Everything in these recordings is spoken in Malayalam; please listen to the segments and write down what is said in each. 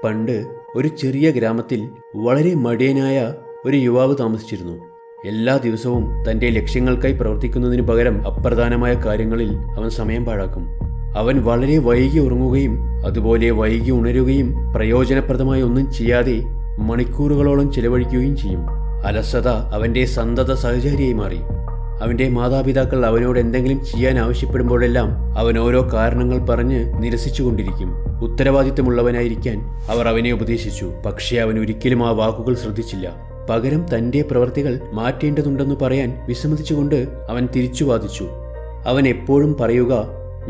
പണ്ട് ഒരു ചെറിയ ഗ്രാമത്തിൽ വളരെ മടിയനായ ഒരു യുവാവ് താമസിച്ചിരുന്നു. എല്ലാ ദിവസവും തൻ്റെ ലക്ഷ്യങ്ങൾക്കായി പ്രവർത്തിക്കുന്നതിന് പകരം അപ്രധാനമായ കാര്യങ്ങളിൽ അവൻ സമയം പാഴാക്കും. അവൻ വളരെ വൈകി ഉറങ്ങുകയും അതുപോലെ വൈകി ഉണരുകയും പ്രയോജനപ്രദമായി ഒന്നും ചെയ്യാതെ മണിക്കൂറുകളോളം ചിലവഴിക്കുകയും ചെയ്യും. അലസത അവൻ്റെ സന്തത സഹചാരിയായി മാറി. അവൻ്റെ മാതാപിതാക്കൾ അവനോട് എന്തെങ്കിലും ചെയ്യാൻ ആവശ്യപ്പെടുമ്പോഴെല്ലാം അവൻ ഓരോ കാരണങ്ങൾ പറഞ്ഞ് നിരസിച്ചുകൊണ്ടിരിക്കും. ഉത്തരവാദിത്തമുള്ളവനായിരിക്കാൻ അവർ അവനെ ഉപദേശിച്ചു. പക്ഷേ അവൻ ഒരിക്കലും ആ വാക്കുകൾ ശ്രദ്ധിച്ചില്ല. പകരം തൻ്റെ പ്രവൃത്തികൾ മാറ്റേണ്ടതുണ്ടെന്ന് പറയാൻ വിസമ്മതിച്ചുകൊണ്ട് അവൻ തിരിച്ചു വാദിച്ചു. അവൻ എപ്പോഴും പറയുക,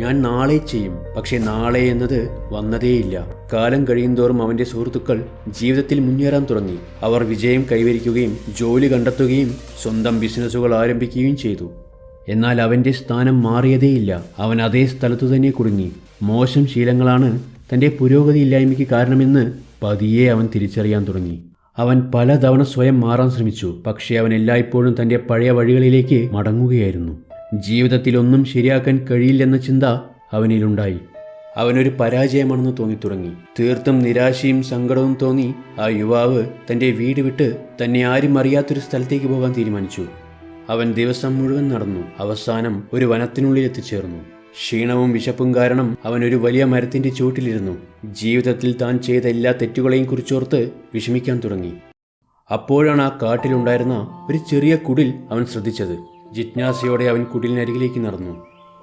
ഞാൻ നാളെ ചെയ്യും. പക്ഷെ നാളെ എന്നത് വന്നതേയില്ല. കാലം കഴിയുന്തോറും അവൻ്റെ സുഹൃത്തുക്കൾ ജീവിതത്തിൽ മുന്നേറാൻ തുടങ്ങി. അവർ വിജയം കൈവരിക്കുകയും ജോലി കണ്ടെത്തുകയും സ്വന്തം ബിസിനസ്സുകൾ ആരംഭിക്കുകയും ചെയ്തു. എന്നാൽ അവൻ്റെ സ്ഥാനം മാറിയതേയില്ല. അവൻ അതേ സ്ഥലത്തു തന്നെ കുടുങ്ങി. മോശം ശീലങ്ങളാണ് തൻ്റെ പുരോഗതിയില്ലായ്മയ്ക്ക് കാരണമെന്ന് പതിയെ അവൻ തിരിച്ചറിയാൻ തുടങ്ങി. അവൻ പലതവണ സ്വയം മാറാൻ ശ്രമിച്ചു. പക്ഷേ അവൻ എല്ലായ്പ്പോഴും തൻ്റെ പഴയ വഴികളിലേക്ക് മടങ്ങുകയായിരുന്നു. ജീവിതത്തിൽ ഒന്നും ശരിയാക്കാൻ കഴിയില്ലെന്ന ചിന്ത അവനിലുണ്ടായി. അവനൊരു പരാജയമാണെന്ന് തോന്നിത്തുടങ്ങി. തീർത്തും നിരാശയും സങ്കടവും തോന്നി ആ യുവാവ് തൻ്റെ വീട് വിട്ട് തന്നെ ആരും അറിയാത്തൊരു സ്ഥലത്തേക്ക് പോകാൻ തീരുമാനിച്ചു. അവൻ ദിവസം മുഴുവൻ നടന്നു. അവസാനം ഒരു വനത്തിനുള്ളിൽ എത്തിച്ചേർന്നു. ക്ഷീണവും വിശപ്പും കാരണം അവൻ ഒരു വലിയ മരത്തിന്റെ ചുവട്ടിലിരുന്നു. ജീവിതത്തിൽ താൻ ചെയ്ത എല്ലാ തെറ്റുകളെയും കുറിച്ചോർത്ത് വിഷമിക്കാൻ തുടങ്ങി. അപ്പോഴാണ് ആ കാട്ടിലുണ്ടായിരുന്ന ഒരു ചെറിയ കുടിൽ അവൻ ശ്രദ്ധിച്ചത്. ജിജ്ഞാസയോടെ അവൻ കുടിലിനരികിലേക്ക് നടന്നു.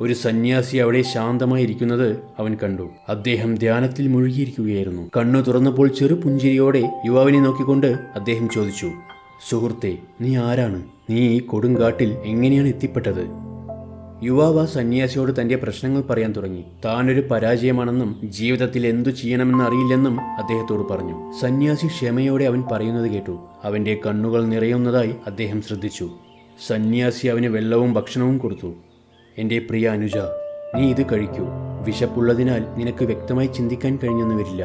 ഒരു സന്യാസി അവിടെ ശാന്തമായി ഇരിക്കുന്നത് അവൻ കണ്ടു. അദ്ദേഹം ധ്യാനത്തിൽ മുഴുകിയിരിക്കുകയായിരുന്നു. കണ്ണു തുറന്നപ്പോൾ ചെറു പുഞ്ചിരിയോടെ യുവാവിനെ നോക്കിക്കൊണ്ട് അദ്ദേഹം ചോദിച്ചു, സുഹൃത്തേ, നീ ആരാണ്? നീ ഈ കൊടുങ്കാട്ടിൽ എങ്ങനെയാണ് എത്തിപ്പെട്ടത്? യുവാവ് ആ സന്യാസിയോട് തന്റെ പ്രശ്നങ്ങൾ പറയാൻ തുടങ്ങി. താനൊരു പരാജയമാണെന്നും ജീവിതത്തിൽ എന്തു ചെയ്യണമെന്ന് അറിയില്ലെന്നും അദ്ദേഹത്തോട് പറഞ്ഞു. സന്യാസി ക്ഷമയോടെ അവൻ പറയുന്നത് കേട്ടു. അവന്റെ കണ്ണുകൾ നിറയുന്നതായി അദ്ദേഹം ശ്രദ്ധിച്ചു. സന്യാസി അവന് വെള്ളവും ഭക്ഷണവും കൊടുത്തു. എൻ്റെ പ്രിയ അനുജ, നീ ഇത് കഴിക്കൂ. വിശപ്പുള്ളതിനാൽ നിനക്ക് വ്യക്തമായി ചിന്തിക്കാൻ കഴിഞ്ഞെന്ന് വരില്ല.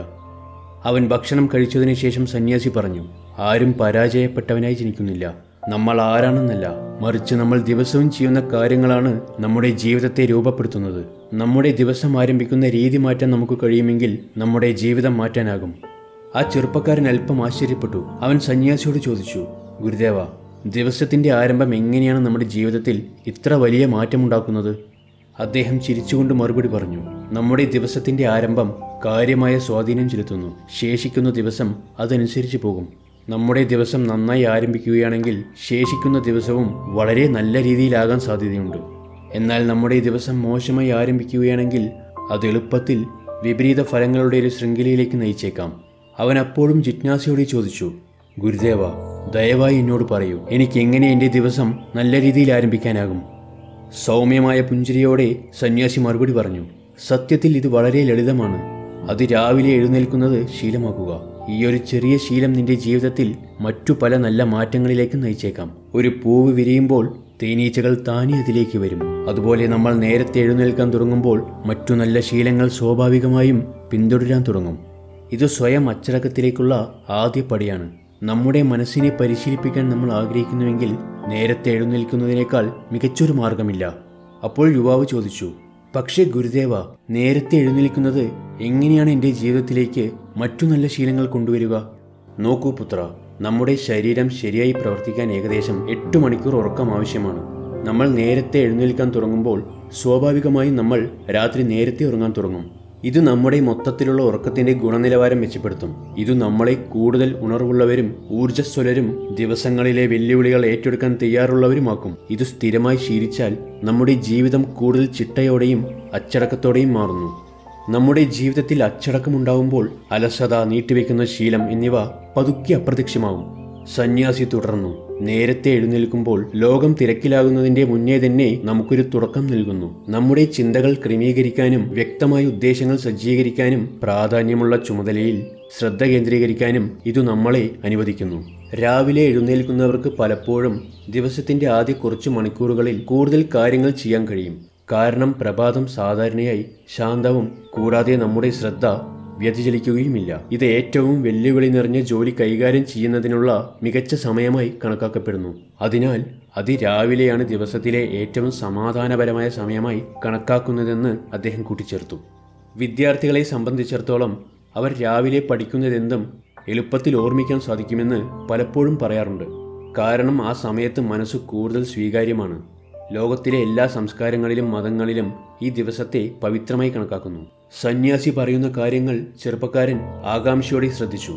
അവൻ ഭക്ഷണം കഴിച്ചതിന് ശേഷം സന്യാസി പറഞ്ഞു, ആരും പരാജയപ്പെട്ടവനായി ജനിക്കുന്നില്ല. നമ്മൾ ആരാണെന്നല്ല, മറിച്ച് നമ്മൾ ദിവസവും ചെയ്യുന്ന കാര്യങ്ങളാണ് നമ്മുടെ ജീവിതത്തെ രൂപപ്പെടുത്തുന്നത്. നമ്മുടെ ദിവസം ആരംഭിക്കുന്ന രീതി മാറ്റാൻ നമുക്ക് കഴിയുമെങ്കിൽ നമ്മുടെ ജീവിതം മാറ്റാനാകും. ആ ചെറുപ്പക്കാരൻ അല്പം ആശ്ചര്യപ്പെട്ടു. അവൻ സന്യാസിയോട് ചോദിച്ചു, ഗുരുദേവ, ദിവസത്തിന്റെ ആരംഭം എങ്ങനെയാണ് നമ്മുടെ ജീവിതത്തിൽ ഇത്ര വലിയ മാറ്റമുണ്ടാക്കുന്നത്? അദ്ദേഹം ചിരിച്ചുകൊണ്ട് മറുപടി പറഞ്ഞു, നമ്മുടെ ദിവസത്തിന്റെ ആരംഭം കാര്യമായ സ്വാധീനം ചെലുത്തുന്നു. ശേഷിക്കുന്ന ദിവസം അതനുസരിച്ച് പോകും. നമ്മുടെ ദിവസം നന്നായി ആരംഭിക്കുകയാണെങ്കിൽ ശേഷിക്കുന്ന ദിവസവും വളരെ നല്ല രീതിയിലാകാൻ സാധ്യതയുണ്ട്. എന്നാൽ നമ്മുടെ ദിവസം മോശമായി ആരംഭിക്കുകയാണെങ്കിൽ അത് എളുപ്പത്തിൽ വിപരീത ഫലങ്ങളുടെ ഒരു ശൃംഖലയിലേക്ക് നയിച്ചേക്കാം. അവൻ അപ്പോഴും ജിജ്ഞാസയോടെ ചോദിച്ചു, ഗുരുദേവ, ദയവായി എന്നോട് പറയൂ, എനിക്ക് എങ്ങനെ എൻ്റെ ദിവസം നല്ല രീതിയിൽ ആരംഭിക്കാനാകും? സൗമ്യമായ പുഞ്ചിരിയോടെ സന്യാസി മറുപടി പറഞ്ഞു, സത്യത്തിൽ ഇത് വളരെ ലളിതമാണ്. അത് രാവിലെ എഴുന്നേൽക്കുന്നത് ശീലമാക്കുക. ഈ ഒരു ചെറിയ ശീലം നിന്റെ ജീവിതത്തിൽ മറ്റു പല നല്ല മാറ്റങ്ങളിലേക്ക് നയിച്ചേക്കാം. ഒരു പൂവ് വിരിയുമ്പോൾ തേനീച്ചകൾ താനേ അതിലേക്ക് വരും. അതുപോലെ നമ്മൾ നേരത്തെ എഴുന്നേൽക്കാൻ തുടങ്ങുമ്പോൾ മറ്റു നല്ല ശീലങ്ങൾ സ്വാഭാവികമായും പിന്തുടരാൻ തുടങ്ങും. ഇത് സ്വയം അച്ചടക്കത്തിലേക്കുള്ള ആദ്യ പടിയാണ്. നമ്മുടെ മനസ്സിനെ പരിശീലിപ്പിക്കാൻ നമ്മൾ ആഗ്രഹിക്കുന്നുവെങ്കിൽ നേരത്തെ എഴുന്നേൽക്കുന്നതിനേക്കാൾ മികച്ചൊരു മാർഗമില്ല. അപ്പോൾ യുവാവ് ചോദിച്ചു, പക്ഷേ ഗുരുദേവ, നേരത്തെ എഴുന്നേൽക്കുന്നത് എങ്ങനെയാണ് എൻ്റെ ജീവിതത്തിലേക്ക് മറ്റു നല്ല ശീലങ്ങൾ കൊണ്ടുവരിക? നോക്കൂ പുത്ര, നമ്മുടെ ശരീരം ശരിയായി പ്രവർത്തിക്കാൻ ഏകദേശം 8 മണിക്കൂർ ഉറക്കം ആവശ്യമാണ്. നമ്മൾ നേരത്തെ എഴുന്നേൽക്കാൻ തുടങ്ങുമ്പോൾ സ്വാഭാവികമായും നമ്മൾ രാത്രി നേരത്തെ ഉറങ്ങാൻ തുടങ്ങും. ഇത് നമ്മുടെ മൊത്തത്തിലുള്ള ഉറക്കത്തിന്റെ ഗുണനിലവാരം മെച്ചപ്പെടുത്തും. ഇത് നമ്മളെ കൂടുതൽ ഉണർവുള്ളവരും ഊർജ്ജസ്വലരും ദിവസങ്ങളിലെ വെല്ലുവിളികൾ ഏറ്റെടുക്കാൻ തയ്യാറുള്ളവരുമാക്കും. ഇത് സ്ഥിരമായി ശീലിച്ചാൽ നമ്മുടെ ജീവിതം കൂടുതൽ ചിട്ടയോടെയും അച്ചടക്കത്തോടെയും മാറുന്നു. നമ്മുടെ ജീവിതത്തിൽ അച്ചടക്കമുണ്ടാവുമ്പോൾ അലസത, നീട്ടിവെക്കുന്ന ശീലം എന്നിവ പതുക്കെ അപ്രത്യക്ഷമാവും. സന്യാസി തുടർന്നു, നേരത്തെ എഴുന്നേൽക്കുമ്പോൾ ലോകം തിരക്കിലാകുന്നതിന്റെ മുന്നേ തന്നെ നമുക്കൊരു തുടക്കം നൽകുന്നു. നമ്മുടെ ചിന്തകൾ ക്രമീകരിക്കാനും വ്യക്തമായ ഉദ്ദേശങ്ങൾ സജ്ജീകരിക്കാനും പ്രാധാന്യമുള്ള ചുമതലയിൽ ശ്രദ്ധ കേന്ദ്രീകരിക്കാനും ഇത് നമ്മളെ അനുവദിക്കുന്നു. രാവിലെ എഴുന്നേൽക്കുന്നവർക്ക് പലപ്പോഴും ദിവസത്തിന്റെ ആദ്യ കുറച്ചു മണിക്കൂറുകളിൽ കൂടുതൽ കാര്യങ്ങൾ ചെയ്യാൻ കഴിയും. കാരണം പ്രഭാതം സാധാരണയായി ശാന്തവും കൂടാതെ നമ്മുടെ ശ്രദ്ധ വ്യതിചലിക്കുകയുമില്ല. ഇത് ഏറ്റവും വെല്ലുവിളി നിറഞ്ഞ ജോലി കൈകാര്യം ചെയ്യുന്നതിനുള്ള മികച്ച സമയമായി കണക്കാക്കപ്പെടുന്നു. അതിനാൽ അതിരാവിലെയാണ് ദിവസത്തിലെ ഏറ്റവും സമാധാനപരമായ സമയമായി കണക്കാക്കുന്നതെന്ന് അദ്ദേഹം കൂട്ടിച്ചേർത്തു. വിദ്യാർത്ഥികളെ സംബന്ധിച്ചിടത്തോളം അവർ രാവിലെ പഠിക്കുന്നതെന്തും എളുപ്പത്തിൽ ഓർമ്മിക്കാൻ സാധിക്കുമെന്ന് പലപ്പോഴും പറയാറുണ്ട്. കാരണം ആ സമയത്ത് മനസ്സ് കൂടുതൽ സ്വീകാര്യമാണ്. ലോകത്തിലെ എല്ലാ സംസ്കാരങ്ങളിലും മതങ്ങളിലും ഈ ദിവസത്തെ പവിത്രമായി കണക്കാക്കുന്നു. സന്യാസി പറയുന്ന കാര്യങ്ങൾ ചെറുപ്പക്കാരൻ ആകാംക്ഷയോടെ ശ്രദ്ധിച്ചു.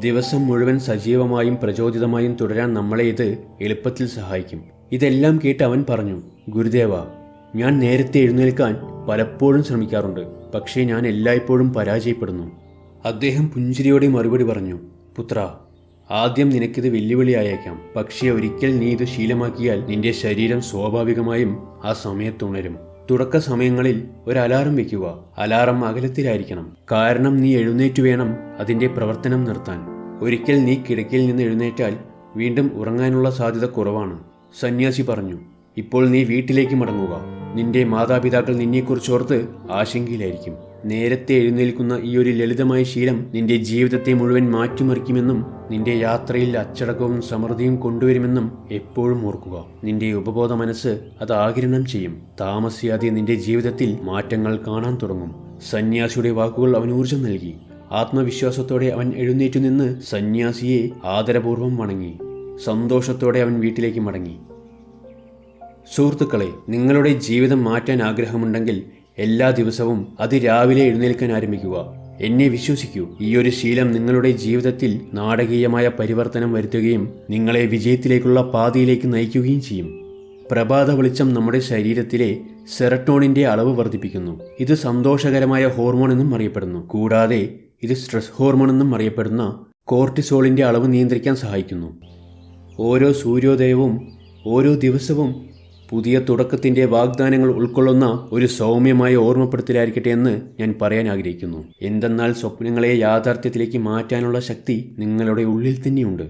ദിവസം മുഴുവൻ സജീവമായും പ്രചോദിതമായും തുടരാൻ നമ്മളെ ഇത് എളുപ്പത്തിൽ സഹായിക്കും. ഇതെല്ലാം കേട്ട് അവൻ പറഞ്ഞു, ഗുരുദേവ, ഞാൻ നേരത്തെ എഴുന്നേൽക്കാൻ പലപ്പോഴും ശ്രമിക്കാറുണ്ട്, പക്ഷേ ഞാൻ എല്ലായ്പ്പോഴും പരാജയപ്പെടുന്നു. അദ്ദേഹം പുഞ്ചിരിയോടെ മറുപടി പറഞ്ഞു, പുത്ര, ആദ്യം നിനക്കിത് വെല്ലുവിളിയായേക്കാം, പക്ഷേ ഒരിക്കൽ നീ ഇത് ശീലമാക്കിയാൽ നിന്റെ ശരീരം സ്വാഭാവികമായും ആ സമയത്തുണരും. തുടക്ക സമയങ്ങളിൽ ഒരു അലാറം വെക്കുക. അലാറം അകലത്തിലായിരിക്കണം, കാരണം നീ എഴുന്നേറ്റു വേണം അതിന്റെ പ്രവർത്തനം നിർത്താൻ. ഒരിക്കൽ നീ കിടക്കയിൽ നിന്ന് എഴുന്നേറ്റാൽ വീണ്ടും ഉറങ്ങാനുള്ള സാധ്യത കുറവാണ്. സന്യാസി പറഞ്ഞു, ഇപ്പോൾ നീ വീട്ടിലേക്ക് മടങ്ങുക. നിന്റെ മാതാപിതാക്കൾ നിന്നെക്കുറിച്ചോർത്ത് ആശങ്കയിലായിരിക്കും. നേരത്തെ എഴുന്നേൽക്കുന്ന ഈ ഒരു ലളിതമായ ശീലം നിന്റെ ജീവിതത്തെ മുഴുവൻ മാറ്റിമറിക്കുമെന്നും നിന്റെ യാത്രയിൽ അച്ചടക്കവും സമൃദ്ധിയും കൊണ്ടുവരുമെന്നും എപ്പോഴും ഓർക്കുക. നിന്റെ ഉപബോധ മനസ്സ് അത് ആഗിരണം ചെയ്യും. താമസിയാതെ നിന്റെ ജീവിതത്തിൽ മാറ്റങ്ങൾ കാണാൻ തുടങ്ങും. സന്യാസിയുടെ വാക്കുകൾ അവൻ ഊർജം നൽകി. ആത്മവിശ്വാസത്തോടെ അവൻ എഴുന്നേറ്റു നിന്ന് സന്യാസിയെ ആദരപൂർവ്വം വണങ്ങി. സന്തോഷത്തോടെ അവൻ വീട്ടിലേക്ക് മടങ്ങി. സുഹൃത്തുക്കളെ, നിങ്ങളുടെ ജീവിതം മാറ്റാൻ ആഗ്രഹമുണ്ടെങ്കിൽ എല്ലാ ദിവസവും അതിരാവിലെ എഴുന്നേൽക്കാൻ ആരംഭിക്കുക. എന്നെ വിശ്വസിക്കൂ, ഈ ഒരു ശീലം നിങ്ങളുടെ ജീവിതത്തിൽ നാടകീയമായ പരിവർത്തനം വരുത്തുകയും നിങ്ങളെ വിജയത്തിലേക്കുള്ള പാതയിലേക്ക് നയിക്കുകയും ചെയ്യും. പ്രഭാത വെളിച്ചം നമ്മുടെ ശരീരത്തിലെ സെറട്ടോണിന്റെ അളവ് വർദ്ധിപ്പിക്കുന്നു. ഇത് സന്തോഷകരമായ ഹോർമോൺ എന്നും അറിയപ്പെടുന്നു. കൂടാതെ ഇത് സ്ട്രെസ് ഹോർമോൺ എന്നും അറിയപ്പെടുന്ന കോർട്ടിസോളിന്റെ അളവ് നിയന്ത്രിക്കാൻ സഹായിക്കുന്നു. ഓരോ സൂര്യോദയവും ഓരോ ദിവസവും പുതിയ തുടക്കത്തിന്റെ വാഗ്ദാനങ്ങൾ ഉൾക്കൊള്ളുന്ന ഒരു സൗമ്യമായ ഓർമ്മപ്പെടുത്തലായിരിക്കട്ടെ എന്ന് ഞാൻ പറയാൻ ആഗ്രഹിക്കുന്നു. എന്തെന്നാൽ സ്വപ്നങ്ങളെ യാഥാർത്ഥ്യത്തിലേക്ക് മാറ്റാനുള്ള ശക്തി നിങ്ങളുടെ ഉള്ളിൽ തന്നെയുണ്ട്.